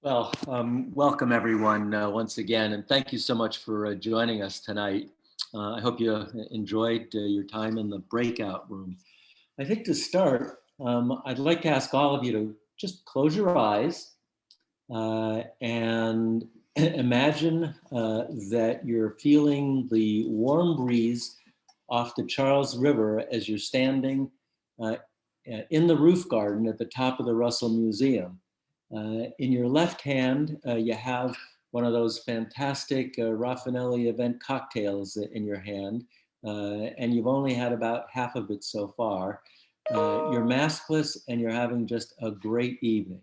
Welcome everyone once again, and thank you so much for joining us tonight. I hope you enjoyed your time in the breakout room. I think to start, I'd like to ask all of you to just close your eyes and imagine that you're feeling the warm breeze off the Charles River as you're standing in the roof garden at the top of the Russell Museum. In your left hand, you have one of those fantastic Raffinelli event cocktails in your hand, and you've only had about half of it so far. You're maskless and you're having just a great evening.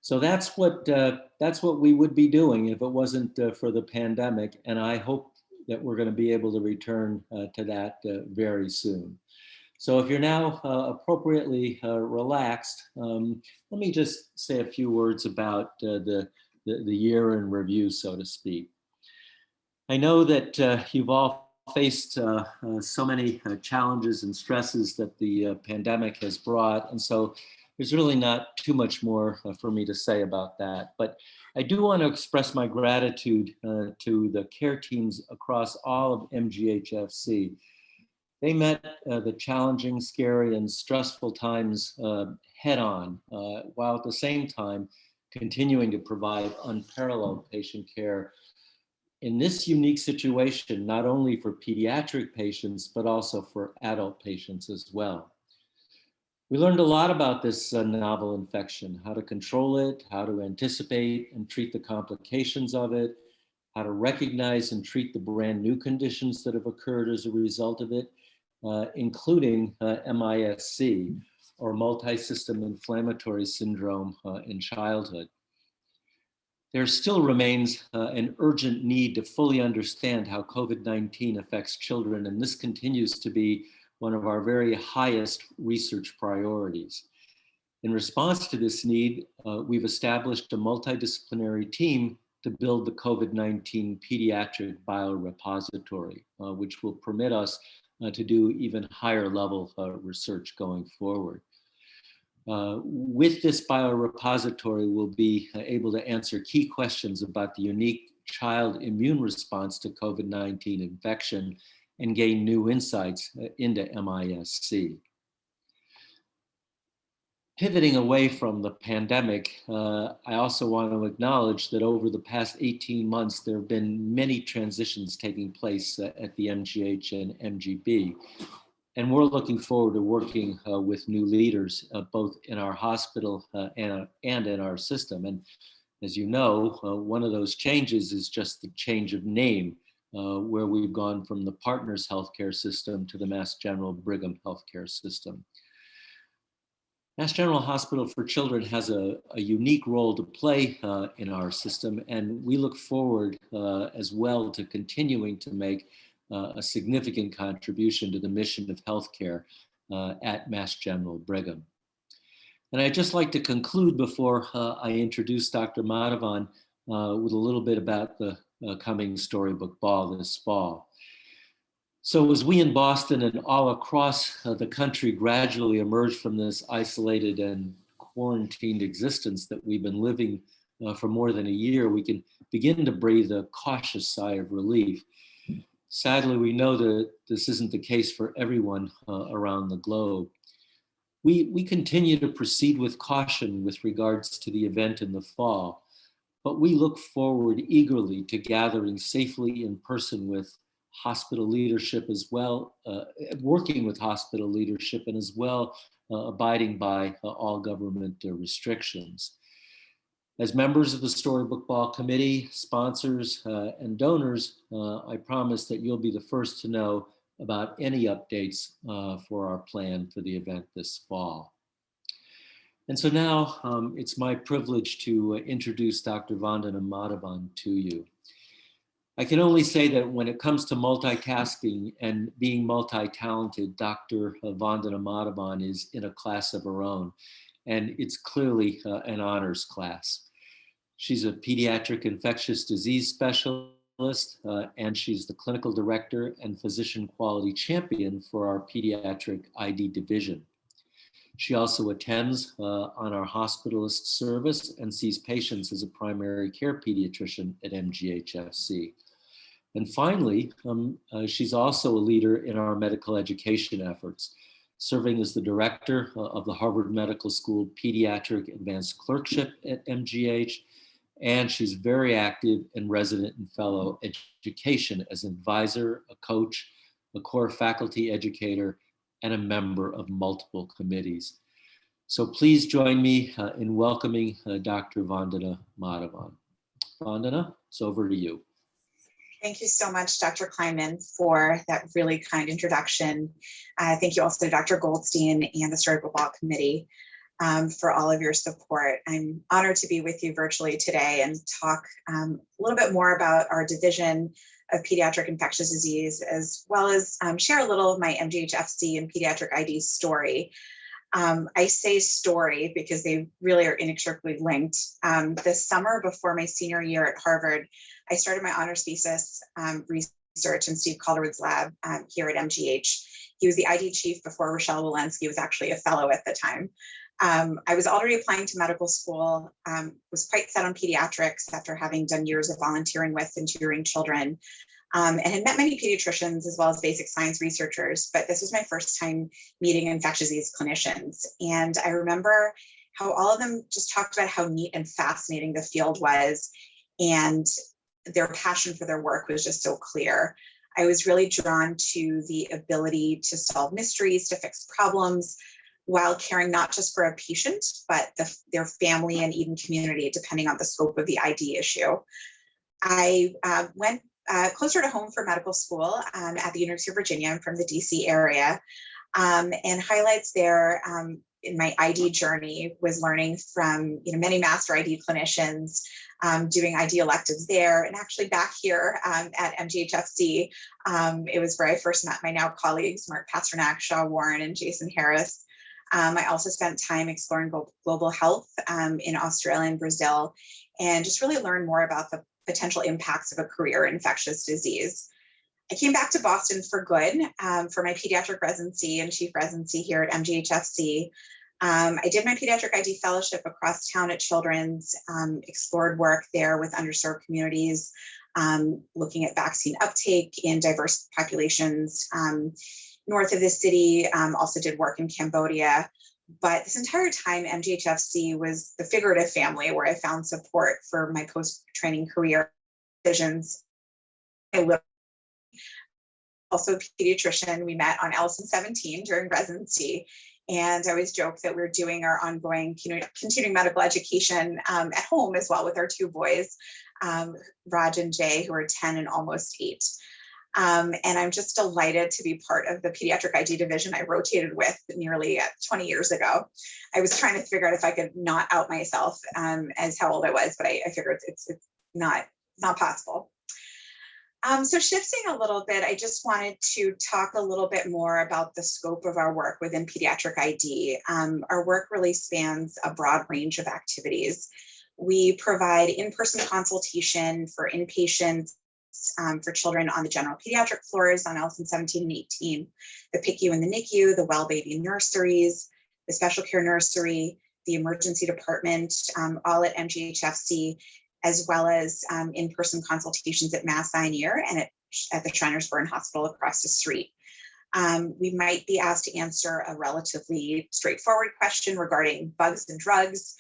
So that's what we would be doing if it wasn't for the pandemic, and I hope that we're going to be able to return to that very soon. So if you're now appropriately relaxed, let me just say a few words about the year in review, so to speak. I know that you've all faced so many challenges and stresses that the pandemic has brought, and so there's really not too much more for me to say about that. But I do want to express my gratitude to the care teams across all of MGHfC. They met the challenging, scary, and stressful times head on, while at the same time continuing to provide unparalleled patient care in this unique situation, not only for pediatric patients, but also for adult patients as well. We learned a lot about this novel infection, how to control it, how to anticipate and treat the complications of it, how to recognize and treat the brand new conditions that have occurred as a result of it, including MISC, or multi-system inflammatory syndrome in childhood. There still remains an urgent need to fully understand how COVID-19 affects children, and this continues to be one of our very highest research priorities. In response to this need, we've established a multidisciplinary team to build the COVID-19 pediatric biorepository, which will permit us to do even higher level research going forward. With this biorepository, we'll be able to answer key questions about the unique child immune response to COVID-19 infection and gain new insights into MISC. Pivoting away from the pandemic, I also want to acknowledge that over the past 18 months, there have been many transitions taking place at the MGH and MGB. And we're looking forward to working with new leaders, both in our hospital and in our system. And as you know, one of those changes is just the change of name, where we've gone from the Partners Healthcare System to the Mass General Brigham Healthcare System. Mass General Hospital for Children has a unique role to play in our system, and we look forward as well to continuing to make a significant contribution to the mission of healthcare at Mass General Brigham. And I'd just like to conclude before I introduce Dr. Madhavan with a little bit about the coming Storybook Ball this fall. So as we in Boston and all across the country gradually emerge from this isolated and quarantined existence that we've been living for more than a year, we can begin to breathe a cautious sigh of relief. Sadly, we know that this isn't the case for everyone around the globe. We continue to proceed with caution with regards to the event in the fall, but we look forward eagerly to gathering safely in person with hospital leadership as well, working with hospital leadership, and as well abiding by all government restrictions. As members of the Storybook Ball Committee, sponsors, and donors, I promise that you'll be the first to know about any updates for our plan for the event this fall. And so now it's my privilege to introduce Dr. Vandana Matavan to you. I can only say that when it comes to multitasking and being multi-talented, Dr. Vandana Matavan is in a class of her own, and it's clearly an honors class. She's a pediatric infectious disease specialist, and she's the clinical director and physician quality champion for our pediatric ID division. She also attends on our hospitalist service and sees patients as a primary care pediatrician at MGHfC. And finally, she's also a leader in our medical education efforts, serving as the director of the Harvard Medical School Pediatric Advanced Clerkship at MGH. And she's very active in resident and fellow education as an advisor, a coach, a core faculty educator, and a member of multiple committees. So please join me in welcoming Dr. Vandana Matavan. Vandana, it's over to you. Thank you so much, Dr. Kleinman, for that really kind introduction. Thank you also to Dr. Goldstein and the Storybook Law Committee for all of your support. I'm honored to be with you virtually today and talk a little bit more about our division of pediatric infectious disease, as well as share a little of my MGHfC and pediatric ID story. I say story because they really are inextricably linked. The summer before my senior year at Harvard, I started my honors thesis research in Steve Calderwood's lab here at MGH. He was the ID chief before Rochelle Walensky was actually a fellow at the time. I was already applying to medical school, was quite set on pediatrics after having done years of volunteering with and tutoring children, and had met many pediatricians as well as basic science researchers, but this was my first time meeting infectious disease clinicians. And I remember how all of them just talked about how neat and fascinating the field was, and their passion for their work was just so clear. I was really drawn to the ability to solve mysteries, to fix problems, while caring not just for a patient, but their family and even community, depending on the scope of the ID issue. I went closer to home for medical school at the University of Virginia. I'm from the DC area, and highlights there in my ID journey was learning from many master ID clinicians, doing ID electives there, and actually back here at MGHfC, it was where I first met my now colleagues, Mark Pasternak, Shaw Warren, and Jason Harris. I also spent time exploring global health in Australia and Brazil, and just really learned more about the potential impacts of a career in infectious disease. I came back to Boston for good for my pediatric residency and chief residency here at MGHfC. I did my pediatric ID fellowship across town at Children's, explored work there with underserved communities, looking at vaccine uptake in diverse populations north of the city, also did work in Cambodia. But this entire time, MGHfC was the figurative family where I found support for my post-training career decisions. Also a pediatrician, we met on Allison 17 during residency. And I always joke that we're doing our ongoing continuing medical education at home as well with our two boys, Raj and Jay, who are 10 and almost 8. And I'm just delighted to be part of the pediatric ID division I rotated with nearly 20 years ago. I was trying to figure out if I could not out myself as how old I was, but I figured it's not possible. So shifting a little bit, I just wanted to talk a little bit more about the scope of our work within pediatric ID. Our work really spans a broad range of activities. We provide in-person consultation for inpatients, for children on the general pediatric floors on Allison 17 and 18, the PICU and the NICU, the well baby nurseries, the special care nursery, the emergency department, all at MGHfC, as well as in-person consultations at Mass Eye and Ear and at the Shriners Burn Hospital across the street. We might be asked to answer a relatively straightforward question regarding bugs and drugs.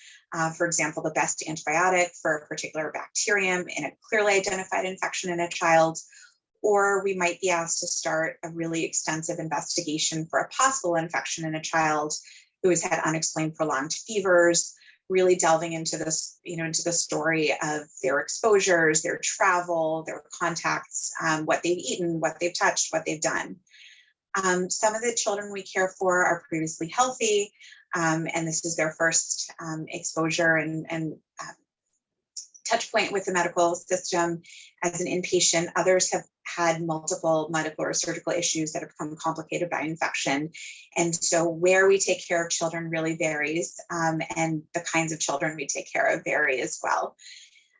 For example, the best antibiotic for a particular bacterium in a clearly identified infection in a child. Or we might be asked to start a really extensive investigation for a possible infection in a child who has had unexplained prolonged fevers, really delving into this, into the story of their exposures, their travel, their contacts, what they've eaten, what they've touched, what they've done. Some of the children we care for are previously healthy, and this is their first exposure and touch point with the medical system as an inpatient. Others have had multiple medical or surgical issues that have become complicated by infection. And so where we take care of children really varies, and the kinds of children we take care of vary as well.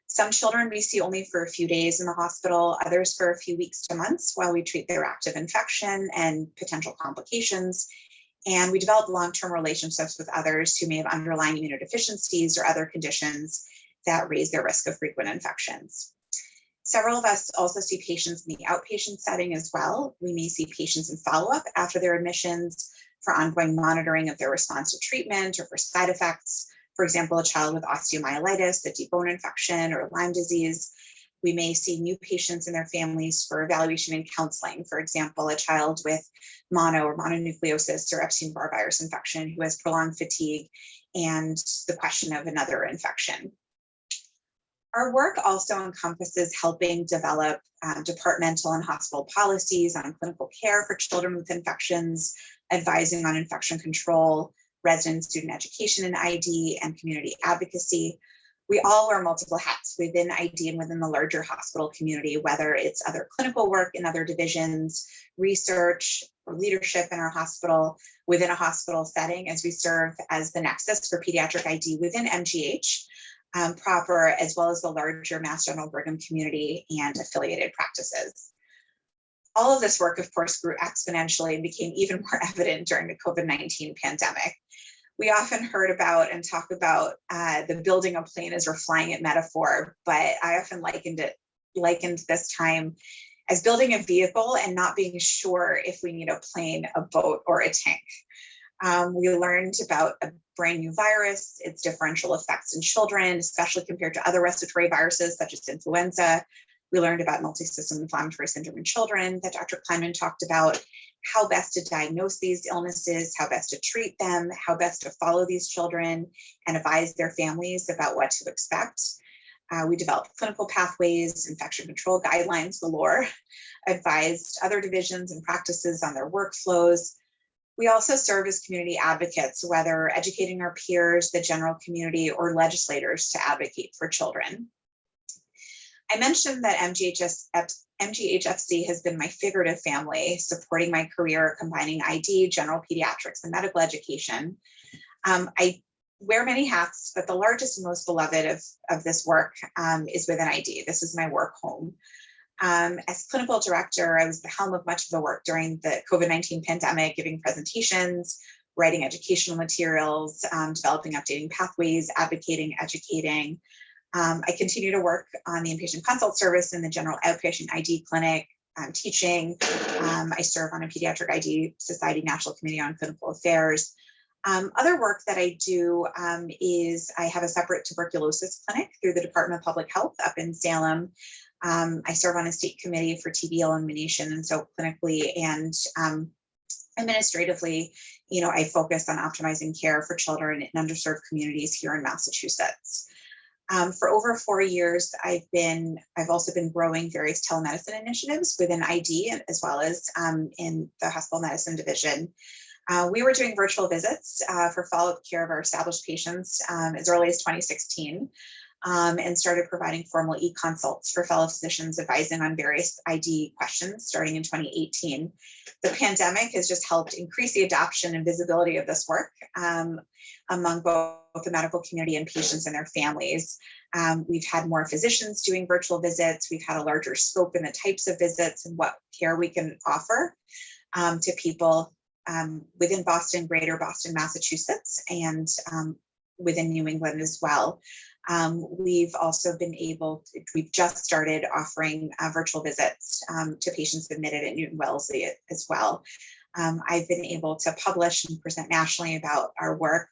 Some children we see only for a few days in the hospital, others for a few weeks to months while we treat their active infection and potential complications. And we develop long-term relationships with others who may have underlying immunodeficiencies or other conditions that raise their risk of frequent infections. Several of us also see patients in the outpatient setting as well. We may see patients in follow-up after their admissions for ongoing monitoring of their response to treatment or for side effects. For example, a child with osteomyelitis, a deep bone infection, or Lyme disease. We may see new patients and their families for evaluation and counseling. For example, a child with mono or mononucleosis or Epstein-Barr virus infection who has prolonged fatigue and the question of another infection. Our work also encompasses helping develop departmental and hospital policies on clinical care for children with infections, advising on infection control, resident and student education in ID, and community advocacy. We all wear multiple hats within ID and within the larger hospital community, whether it's other clinical work in other divisions, research, or leadership in our hospital, within a hospital setting, as we serve as the nexus for pediatric ID within MGH proper, as well as the larger Mass General Brigham community and affiliated practices. All of this work, of course, grew exponentially and became even more evident during the COVID-19 pandemic. We often heard about and talk about the building a plane as we're flying it metaphor, but I often likened this time as building a vehicle and not being sure if we need a plane, a boat, or a tank. We learned about a brand new virus, its differential effects in children, especially compared to other respiratory viruses such as influenza. We learned about multisystem inflammatory syndrome in children that Dr. Kleinman talked about, how best to diagnose these illnesses, how best to treat them, how best to follow these children and advise their families about what to expect. We developed clinical pathways, infection control guidelines galore, advised other divisions and practices on their workflows. We also serve as community advocates, whether educating our peers, the general community, or legislators to advocate for children. I mentioned that MGHfC has been my figurative family, supporting my career, combining ID, general pediatrics, and medical education. I wear many hats, but the largest and most beloved of this work is within ID. This is my work home. As clinical director, I was the helm of much of the work during the COVID-19 pandemic, giving presentations, writing educational materials, developing, updating pathways, advocating, educating. I continue to work on the inpatient consult service in the general outpatient ID clinic, teaching. I serve on a Pediatric ID Society National Committee on Clinical Affairs. Other work that I do is I have a separate tuberculosis clinic through the Department of Public Health up in Salem. I serve on a state committee for TB elimination, and so clinically and administratively, I focus on optimizing care for children in underserved communities here in Massachusetts. For over 4 years, I've also been growing various telemedicine initiatives within ID as well as in the hospital medicine division. We were doing virtual visits for follow-up care of our established patients as early as 2016. And started providing formal e-consults for fellow physicians advising on various ID questions starting in 2018. The pandemic has just helped increase the adoption and visibility of this work among both the medical community and patients and their families. We've had more physicians doing virtual visits. We've had a larger scope in the types of visits and what care we can offer to people within Boston, Greater Boston, Massachusetts, and within New England as well. We've also been we've just started offering virtual visits to patients admitted at Newton Wellesley as well. I've been able to publish and present nationally about our work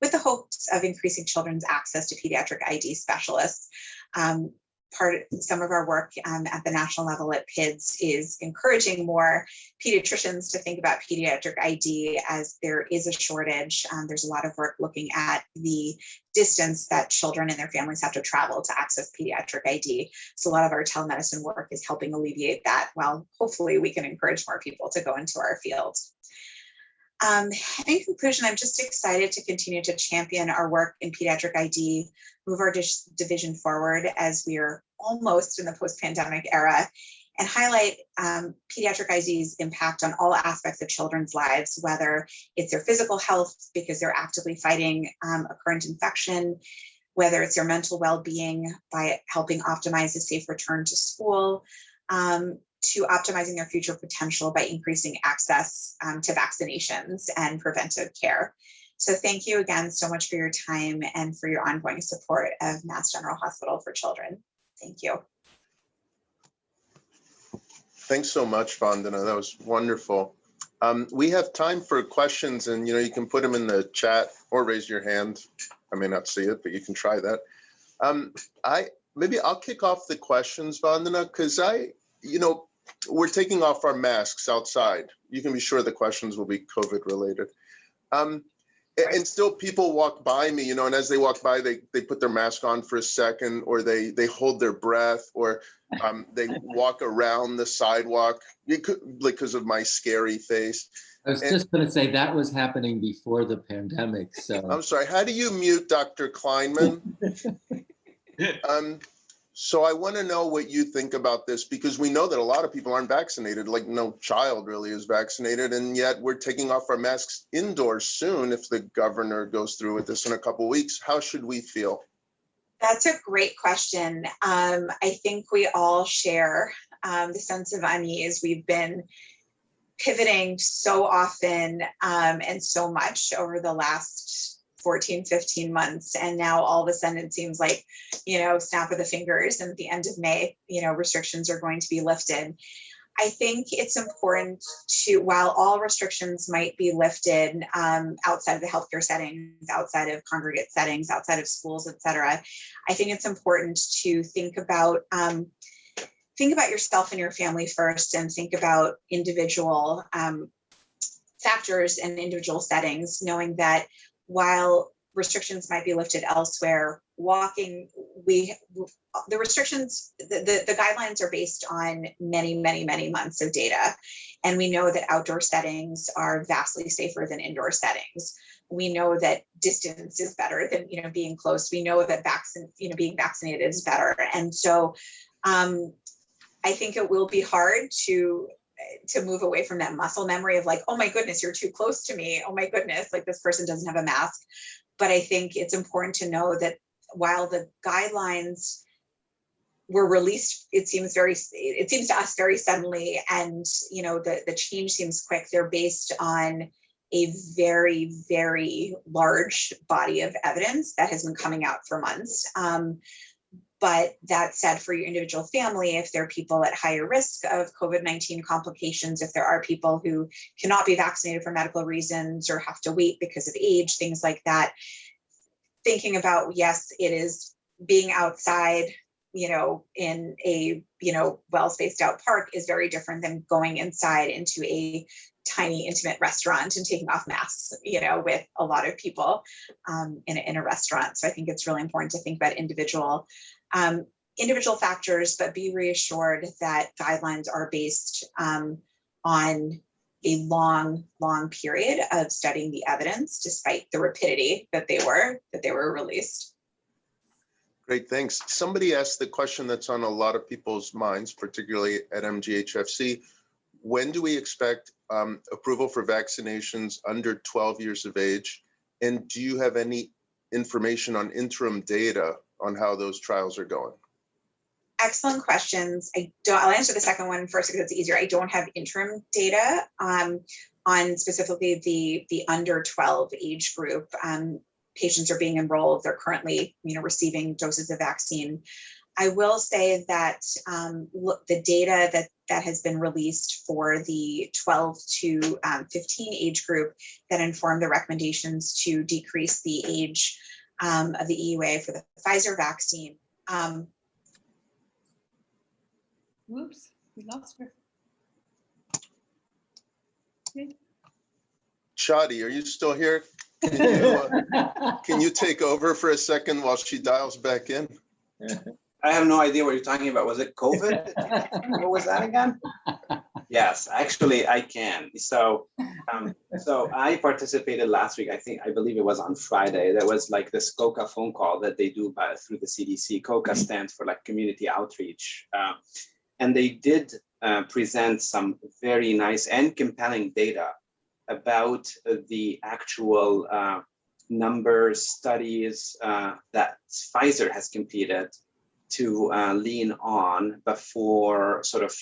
with the hopes of increasing children's access to pediatric ID specialists. Some of our work at the national level at PIDS is encouraging more pediatricians to think about pediatric ID as there is a shortage. There's a lot of work looking at the distance that children and their families have to travel to access pediatric ID. So a lot of our telemedicine work is helping alleviate that. Well, hopefully we can encourage more people to go into our field. In conclusion, I'm just excited to continue to champion our work in pediatric ID, move our division forward as we are almost in the post-pandemic era, and highlight pediatric ID's impact on all aspects of children's lives, whether it's their physical health because they're actively fighting a current infection, whether it's their mental well-being by helping optimize a safe return to school, to optimizing their future potential by increasing access to vaccinations and preventive care. So thank you again so much for your time and for your ongoing support of Mass General Hospital for Children. Thank you. Thanks so much, Vandana. That was wonderful. We have time for questions, and you can put them in the chat or raise your hand. I may not see it, but you can try that. Maybe I'll kick off the questions, Vandana, because we're taking off our masks outside. You can be sure the questions will be COVID related. And still people walk by me, and as they walk by, they put their mask on for a second, or they hold their breath, or they walk around the sidewalk because of my scary face. I was just going to say that was happening before the pandemic. So I'm sorry, how do you mute Dr. Kleinman? So I want to know what you think about this, because we know that a lot of people aren't vaccinated, like no child really is vaccinated, and yet we're taking off our masks indoors soon if the governor goes through with this in a couple of weeks. How should we feel? That's a great question. I think we all share the sense of unease. We've been pivoting so often and so much over the last 14, 15 months. And now all of a sudden it seems like, snap of the fingers, and at the end of May, restrictions are going to be lifted. I think it's important to, while all restrictions might be lifted outside of the healthcare settings, outside of congregate settings, outside of schools, et cetera, I think it's important to think about yourself and your family first, and think about individual factors and individual settings, knowing that while restrictions might be lifted elsewhere, the restrictions, the guidelines are based on many, many, many months of data. And we know that outdoor settings are vastly safer than indoor settings. We know that distance is better than, being close. We know that being vaccinated is better. And so I think it will be hard to move away from that muscle memory of like, oh my goodness, you're too close to me. Oh my goodness, like this person doesn't have a mask. But I think it's important to know that while the guidelines were released, it seems to us very suddenly, and the change seems quick. They're based on a very, very large body of evidence that has been coming out for months. But that said, for your individual family, if there are people at higher risk of COVID-19 complications, if there are people who cannot be vaccinated for medical reasons or have to wait because of age, things like that, thinking about, yes, it is being outside, in a, well-spaced out park is very different than going inside into a tiny, intimate restaurant and taking off masks, with a lot of people in a restaurant. So I think it's really important to think about individual factors, but be reassured that guidelines are based on a long, long period of studying the evidence, despite the rapidity that they were released. Great, thanks. Somebody asked the question that's on a lot of people's minds, particularly at MGHfC. When do we expect approval for vaccinations under 12 years of age? And do you have any information on interim data on how those trials are going? Excellent questions. I'll answer the second one first because it's easier. I don't have interim data on specifically the under 12 age group. Patients are being enrolled. They're currently, receiving doses of vaccine. I will say that the data that has been released for the 12 to 15 age group that informed the recommendations to decrease the age of the EUA for the Pfizer vaccine. Whoops, we lost her. Okay. Shadi, are you still here? Can you take over for a second while she dials back in? I have no idea what you're talking about. Was it COVID? What was that again? Yes, actually I can. So I participated last week. I believe it was on Friday. There was like this COCA phone call that they do through the CDC. COCA stands for like community outreach. And they did present some very nice and compelling data about the actual numbers, studies that Pfizer has completed to lean on before sort of,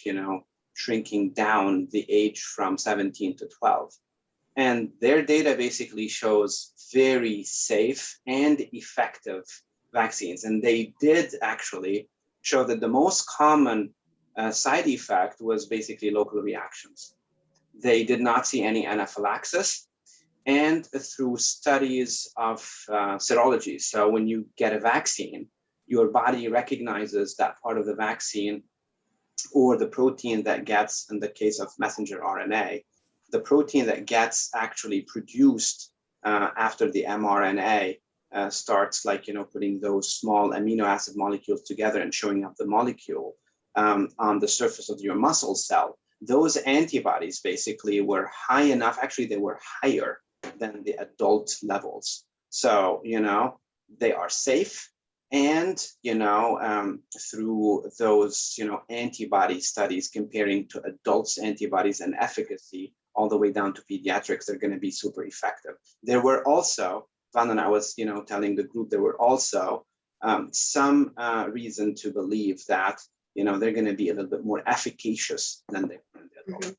shrinking down the age from 17 to 12. And their data basically shows very safe and effective vaccines. And they did actually show that the most common side effect was basically local reactions. They did not see any anaphylaxis. And through studies of serology, so when you get a vaccine, your body recognizes that part of the vaccine or the protein that gets, in the case of messenger RNA, the protein that gets actually produced after the mRNA starts putting those small amino acid molecules together and showing up the molecule on the surface of your muscle cell. Those antibodies basically were high enough, actually they were higher than the adult levels. So, they are safe. And, through those, antibody studies comparing to adults' antibodies and efficacy all the way down to pediatrics, they're going to be super effective. There were also, Vandana, I was, telling the group, there were also some reason to believe that, they're going to be a little bit more efficacious than they were in the adult group.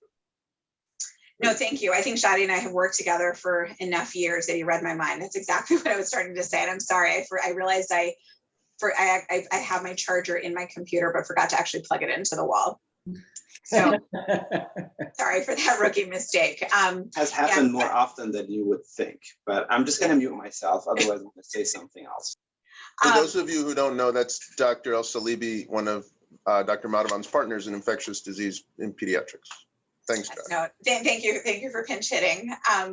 No, thank you. I think Shadi and I have worked together for enough years that you read my mind. That's exactly what I was starting to say. And I'm sorry, I realized I have my charger in my computer, but forgot to actually plug it into the wall. So sorry for that rookie mistake. Has happened more often than you would think, but I'm just going to mute myself. Otherwise, I'm going to say something else. For those of you who don't know, that's Dr. El-Salibi, one of Dr. Madhavan's partners in infectious disease in pediatrics. Thanks, Doc. No, thank you for pinch hitting. I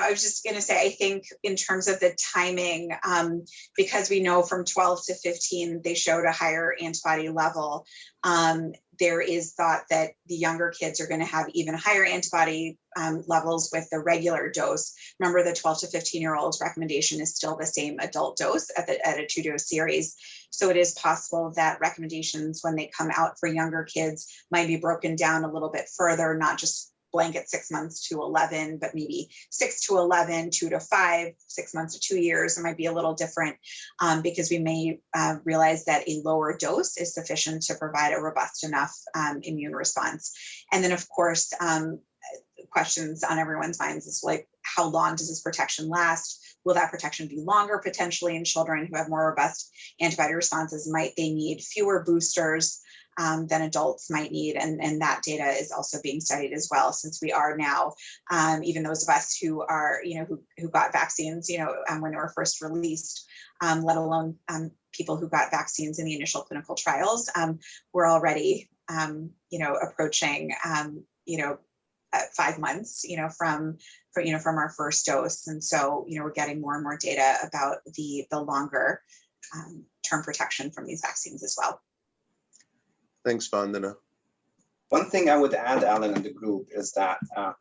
was just going to say, I think in terms of the timing, because we know from 12 to 15, they showed a higher antibody level. There is thought that the younger kids are going to have even higher antibody levels with the regular dose. Remember, the 12 to 15-year-old recommendation is still the same adult dose at a 2-dose series. So it is possible that recommendations when they come out for younger kids might be broken down a little bit further, not just blanket 6 months to 11, but maybe 6 to 11, 2 to 5, 6 months to 2 years. It might be a little different because we may realize that a lower dose is sufficient to provide a robust enough immune response. And then, of course, questions on everyone's minds is like, how long does this protection last? Will that protection be longer potentially in children who have more robust antibody responses? Might they need fewer boosters than adults might need? And that data is also being studied as well, since we are now, even those of us who are, who got vaccines, when they were first released, let alone people who got vaccines in the initial clinical trials, we're already, approaching, 5 months, from our first dose. And so, we're getting more and more data about the longer term protection from these vaccines as well. Thanks, Vandana. One thing I would add, Allan, and the group is that, I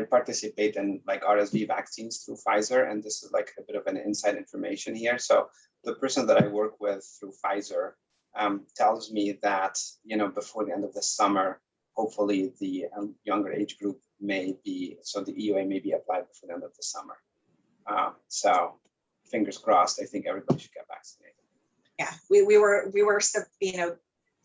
participate in RSV vaccines through Pfizer, and this is a bit of an inside information here. So the person that I work with through Pfizer tells me that, before the end of the summer, hopefully the younger age group so the EUA may be applied before the end of the summer. So fingers crossed, I think everybody should get vaccinated. Yeah, we were,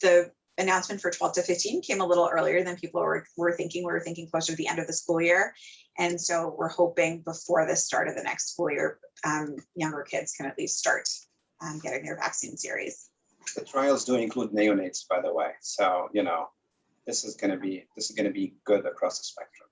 the announcement for 12 to 15 came a little earlier than people were thinking. We were thinking closer to the end of the school year. And so we're hoping before the start of the next school year, younger kids can at least start getting their vaccine series. The trials do include neonates, by the way. So, this is going to be good across the spectrum.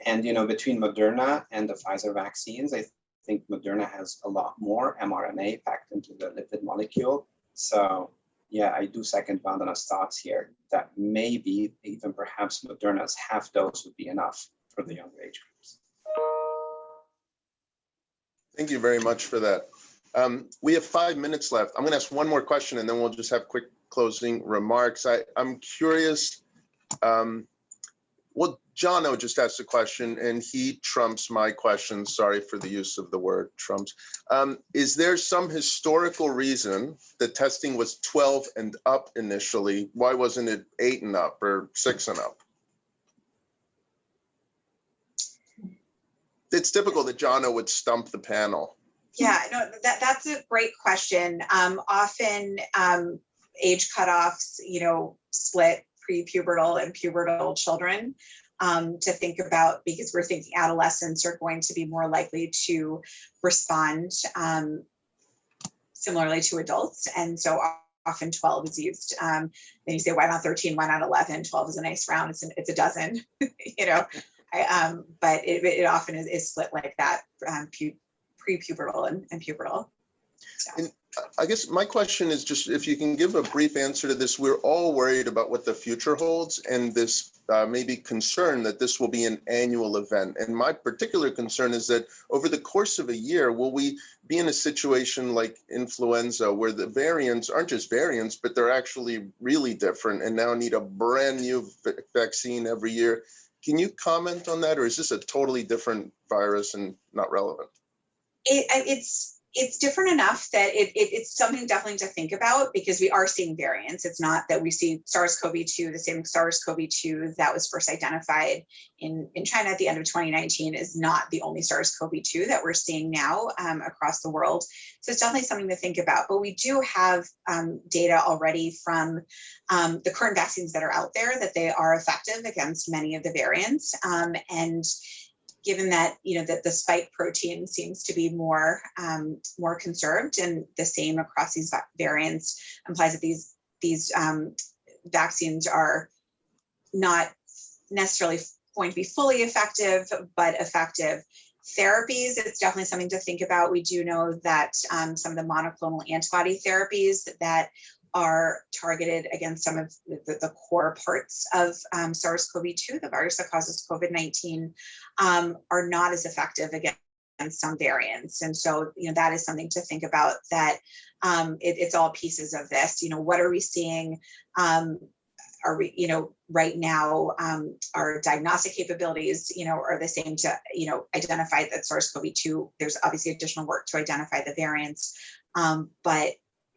And, between Moderna and the Pfizer vaccines, I think Moderna has a lot more mRNA packed into the lipid molecule. So, yeah, I do second Vandana's thoughts here that maybe even perhaps Moderna's half dose would be enough for the younger age groups. Thank you very much for that. We have 5 minutes left. I'm going to ask one more question, and then we'll just have quick closing remarks. I'm curious. Well, Jono just asked a question, and he trumps my question. Sorry for the use of the word trumps. Is there some historical reason that testing was 12 and up initially? Why wasn't it 8 and up or 6 and up? It's typical that Jono would stump the panel. Yeah, no, that's a great question. Often age cutoffs, split prepubertal and pubertal children to think about, because we're thinking adolescents are going to be more likely to respond similarly to adults. And so often 12 is used. Then you say, why not 13? Why not 11? 12 is a nice round. It's a dozen, you know. But it often is split like that, prepubertal and pubertal. So. And I guess my question is just if you can give a brief answer to this. We're all worried about what the future holds, and this maybe concern that this will be an annual event. And my particular concern is that over the course of a year, will we be in a situation like influenza where the variants aren't just variants, but they're actually really different and now need a brand new vaccine every year? Can you comment on that, or is this a totally different virus and not relevant? It's different enough that it's something definitely to think about, because we are seeing variants. It's not that we see SARS-CoV-2, the same SARS-CoV-2 that was first identified in China at the end of 2019 is not the only SARS-CoV-2 that we're seeing now across the world. So it's definitely something to think about. But we do have data already from the current vaccines that are out there that they are effective against many of the variants. And given that, you know, that the spike protein seems to be more conserved, and the same across these variants implies that these vaccines are not necessarily going to be fully effective, but effective therapies. It's definitely something to think about. We do know that some of the monoclonal antibody therapies that are targeted against some of the core parts of SARS-CoV-2, the virus that causes COVID-19, are not as effective against some variants. And so, you know, that is something to think about, that it's all pieces of this. You know, what are we seeing? Are we, you know, right now, our diagnostic capabilities, you know, are the same to, you know, identify that SARS-CoV-2. There's obviously additional work to identify the variants, but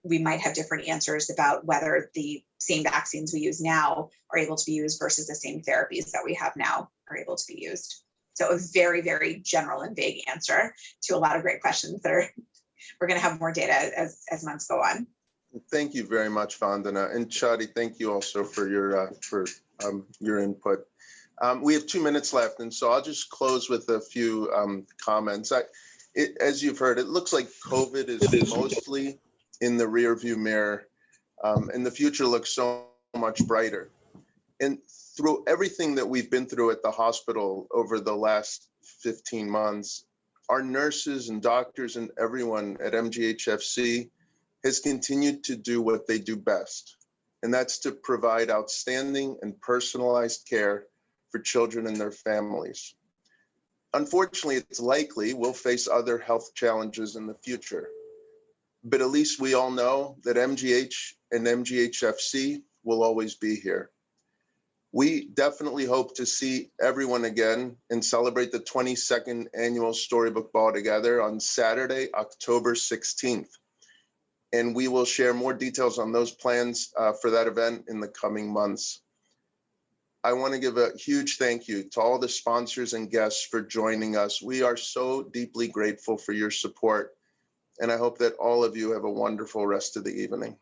we might have different answers about whether the same vaccines we use now are able to be used versus the same therapies that we have now are able to be used. So a very, very general and vague answer to a lot of great questions that are, we're going to have more data as months go on. Thank you very much, Vandana. And Shadi, thank you also for your input. We have 2 minutes left, and so I'll just close with a few comments. As you've heard, it looks like COVID is mostly in the rearview mirror, and the future looks so much brighter. And through everything that we've been through at the hospital over the last 15 months, our nurses and doctors and everyone at MGHfC has continued to do what they do best, and that's to provide outstanding and personalized care for children and their families. Unfortunately, it's likely we'll face other health challenges in the future, but at least we all know that MGH and MGHfC will always be here. We definitely hope to see everyone again and celebrate the 22nd annual Storybook Ball together on Saturday, October 16th. And we will share more details on those plans for that event in the coming months. I want to give a huge thank you to all the sponsors and guests for joining us. We are so deeply grateful for your support, and I hope that all of you have a wonderful rest of the evening.